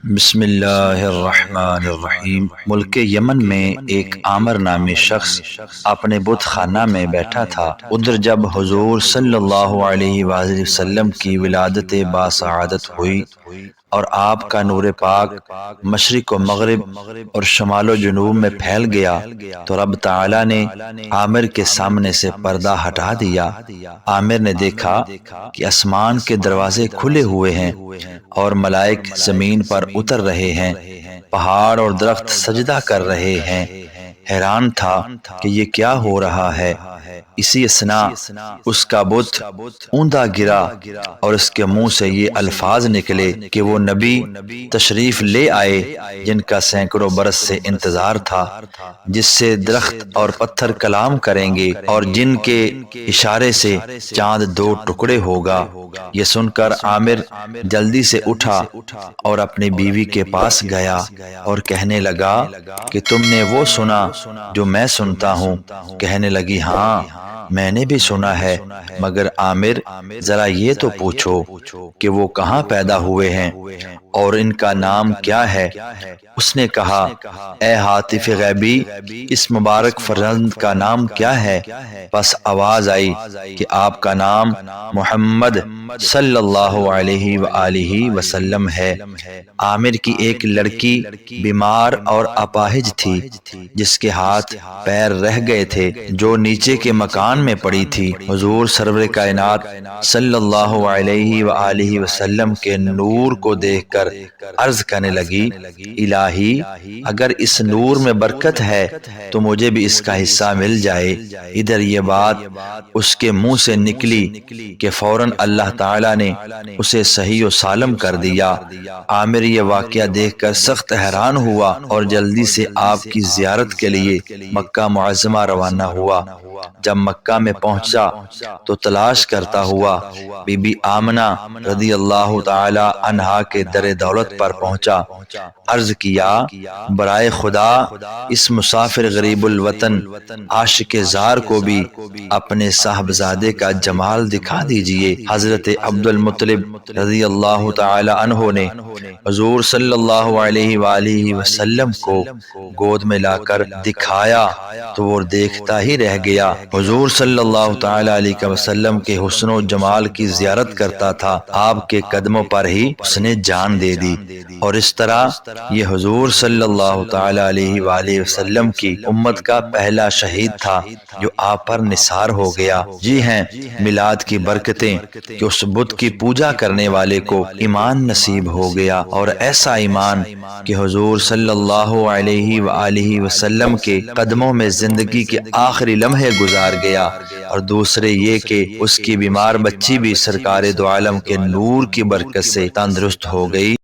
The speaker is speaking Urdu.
بسم اللہ الرحمن الرحیم۔ ملک یمن میں ایک عامر نامی شخص اپنے بت خانہ میں بیٹھا تھا۔ ادھر جب حضور صلی اللہ علیہ وآلہ وسلم کی ولادت باسعادت ہوئی اور آپ کا نور پاک مشرق و مغرب اور شمال و جنوب میں پھیل گیا تو رب تعالی نے عامر کے سامنے سے پردہ ہٹا دیا۔ عامر نے دیکھا کہ آسمان کے دروازے کھلے ہوئے ہیں اور ملائک زمین پر اتر رہے ہیں، پہاڑ اور درخت سجدہ کر رہے ہیں۔ حیران تھا کہ یہ کیا ہو رہا ہے۔ اسی اثناء اس کا بت اوندا گرا اور اس کے منہ سے یہ الفاظ نکلے کہ وہ نبی تشریف لے آئے جن کا سینکڑوں برس سے انتظار تھا، جس سے درخت اور پتھر کلام کریں گے اور جن کے اشارے سے چاند دو ٹکڑے ہوگا۔ یہ سن کر عامر جلدی سے اٹھا اور اپنی بیوی کے پاس گیا اور کہنے لگا کہ تم نے وہ سنا جو میں سنتا ہوں؟ کہنے لگی ہاں میں نے بھی سنا ہے، مگر عامر ذرا یہ تو پوچھو کہ وہ کہاں پیدا ہوئے ہیں اور ان کا نام کیا ہے؟ اس نے کہا اے حاطف غیبی، اس مبارک فرزند کا نام کیا ہے؟ پس آواز آئی کہ آپ کا نام محمد صلی اللہ علیہ وآلہ وسلم ہے۔ عامر کی ایک لڑکی بیمار اور اپاہج تھی جس کے ہاتھ پیر رہ گئے تھے، جو نیچے کے مکان میں پڑی تھی۔ حضور سرور کائنات صلی اللہ علیہ وآلہ وسلم کے نور کو دیکھ کر عرض کرنے لگی الہی اگر اس نور میں برکت ہے تو مجھے بھی اس کا حصہ مل جائے۔ ادھر یہ بات اس کے منہ سے نکلی کہ فوراً اللہ تعالی نے اسے صحیح و سالم کر دیا۔ عامر یہ واقعہ دیکھ کر سخت حیران ہوا اور جلدی سے آپ کی زیارت کے لیے مکہ معظمہ روانہ ہوا۔ جب مکہ میں پہنچا تو تلاش کرتا ہوا بی بی آمنہ رضی اللہ تعالی عنہا کے در دولت پر پہنچا۔ عرض کیا برائے خدا اس مسافر غریب الوطن عاشق زار کو بھی اپنے صاحبزادے کا جمال دکھا دیجئے۔ حضرت عبد المطلب رضی اللہ تعالی عنہ نے حضور صلی اللہ علیہ وآلہ وسلم کو گود میں لا کر دکھایا تو وہ دیکھتا ہی رہ گیا۔ حضور صلی اللہ تعالی علیہ وسلم کے حسن و جمال کی زیارت کرتا تھا، آپ کے قدموں پر ہی اس نے جان دے دی، اور اس طرح یہ حضور صلی اللہ تعالی علیہ وآلہ وسلم کی امت کا پہلا شہید تھا جو آپ پر نثار ہو گیا۔ جی ہیں میلاد کی برکتیں کہ اس بت کی پوجا کرنے والے کو ایمان نصیب ہو گیا، اور ایسا ایمان کہ حضور صلی اللہ علیہ وآلہ وسلم کے قدموں میں زندگی کے آخری لمحے گزار گیا، اور دوسرے یہ کہ اس کی بیمار بچی بھی سرکار دو عالم کے نور کی برکت سے تندرست ہو گئی۔